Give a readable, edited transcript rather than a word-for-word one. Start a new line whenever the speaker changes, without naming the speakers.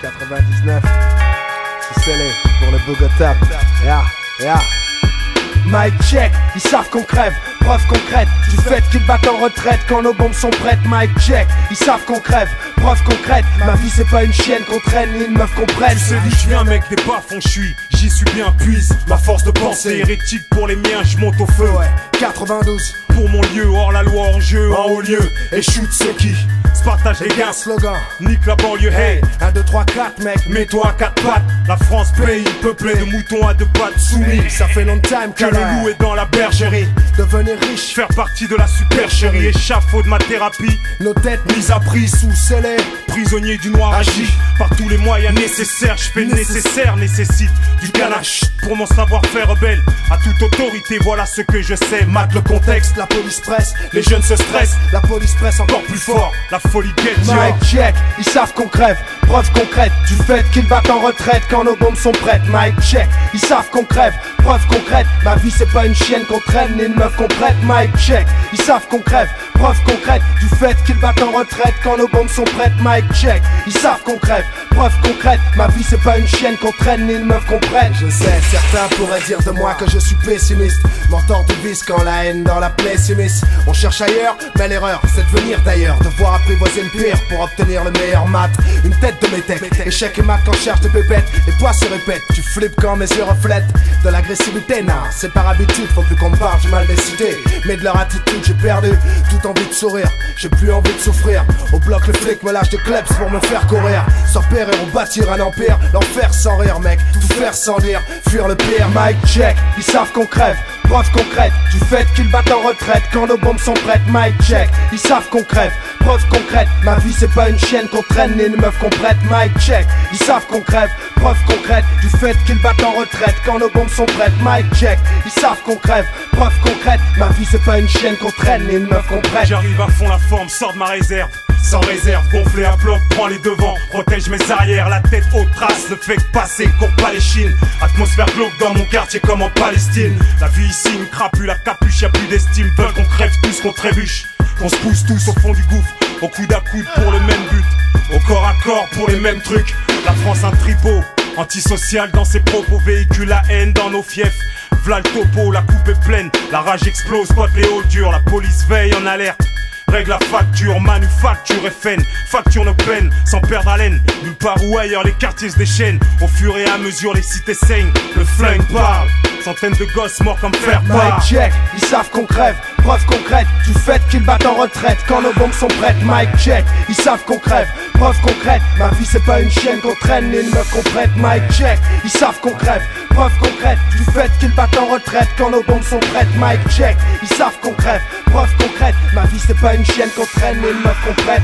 99, c'est scellé pour le Bogota. Mic check, ils savent qu'on crève. Preuve concrète du fait qu'ils battent en retraite quand nos bombes sont prêtes. Mic check, ils savent qu'on crève. Preuve concrète, ma vie c'est pas une chienne qu'on traîne ni une meuf qu'on prenne.
Tu sais d'où je viens mec, des bas-fonds j'suis. J'y suis bien puise, ma force de pensée hérétique pour les miens, je monte au feu.
Ouais, 92
pour mon lieu, hors la loi, hors jeu, en haut lieu. Et shoot ceux qui se partagent les gains.
Slogan,
nique la banlieue, hey.
1, 2, 3, 4 mec,
mets-toi à 4 pattes. La France pays peuplé de moutons à 2 pattes soumis.
Ça fait longtemps
que le loup est dans la bergerie.
Devenir riche,
faire partie de la supercherie. Échafaud de ma thérapie,
nos têtes
mises à prix sous scellés. Prisonnier du noir agi par tous les moyens nécessaires. Je fais le nécessaire, nécessite du ganache pour mon savoir-faire rebelle à toute autorité. Voilà ce que je sais, mate le contexte.
La police presse,
les jeunes se stressent.
La police presse encore
plus fort. La folie guette.
Mic check, ils savent qu'on crève. Preuve concrète du fait qu'ils battent en retraite quand nos bombes sont prêtes. Mic check, ils savent qu'on crève. Preuve concrète, ma vie c'est pas une chienne qu'on traîne ni une meuf qu'on prête. Mic check, ils savent qu'on crève. Preuve concrète du fait qu'ils battent en retraite quand nos bombes sont prêtes. Mic check, ils savent qu'on crève. Preuve concrète, ma vie c'est pas une chienne qu'on traîne ni une meuf qu'on prête. Je sais, certains pourraient dire de moi que je suis pessimiste, mentor de vice quand la haine dans la plaie s'immisce. On cherche ailleurs, mais l'erreur c'est de venir d'ailleurs, devoir apprivoiser le pire pour obtenir le meilleur mat. Une tête de métèque, échec et mat quand je cherche de pépettes. Les poids se répètent, tu flippes quand mes yeux reflètent de l'agressivité. Non, c'est par habitude, faut plus qu'on me parle, j'ai mal décidé. Mais de leur attitude j'ai perdu toute envie de sourire, j'ai plus envie de souffrir. Au bloc le flic me lâche des kleps pour me faire courir. Sans père et on bâtir un empire, l'enfer sans rire mec, tout faire sans dire, fuir le pire. Mic check, ils savent qu'on crève. Preuve concrète du fait qu'ils battent en retraite quand nos bombes sont prêtes. Mic check, ils savent qu'on crève. Preuve concrète, ma vie c'est pas une chienne qu'on traîne ni une meuf qu'on prête. Mic check, ils savent qu'on crève. Preuve concrète du fait qu'ils battent en retraite quand nos bombes sont prêtes. Mic check, ils savent qu'on crève. Preuve concrète, ma vie c'est pas une chienne qu'on traîne ni une meuf qu'on prête.
J'arrive à fond la forme, sors de ma réserve. Sans réserve, gonflé à bloc, prends les devants, protège mes arrières, la tête haute trace, le fait passer, court pas les chines. Atmosphère glauque dans mon quartier comme en Palestine. La vie ici, une crapule, la capuche, y'a plus d'estime. Veulent qu'on crève tous, qu'on trébuche, qu'on se pousse tous au fond du gouffre, au coude à coude pour le même but, au corps à corps pour les mêmes trucs. La France un tripot, antisocial dans ses propos, véhicule la haine dans nos fiefs. V'là le topo, la coupe est pleine, la rage explose, pote les hauts durs, la police veille en alerte. Règle la facture, manufacture FN, facture nos peines, sans perdre haleine. Nulle part ou ailleurs, les quartiers se déchaînent. Au fur et à mesure, les cités saignent, le flingue parle. Centaines de gosses morts comme fer part.
Mic check, ils savent qu'on crève. Preuve concrète du fait qu'ils battent en retraite quand nos bombes sont prêtes. Mic check, ils savent qu'on crève. Preuve concrète, ma vie c'est pas une chienne qu'on traîne ni une meuf qu'on prête. Mic check, ils savent qu'on crève. Preuve concrète du fait qu'ils battent en retraite quand nos bombes sont prêtes. Mic check, ils savent qu'on crève. Preuve concrète, ma vie c'est pas une chienne qu'on traîne ni une meuf qu'on prête.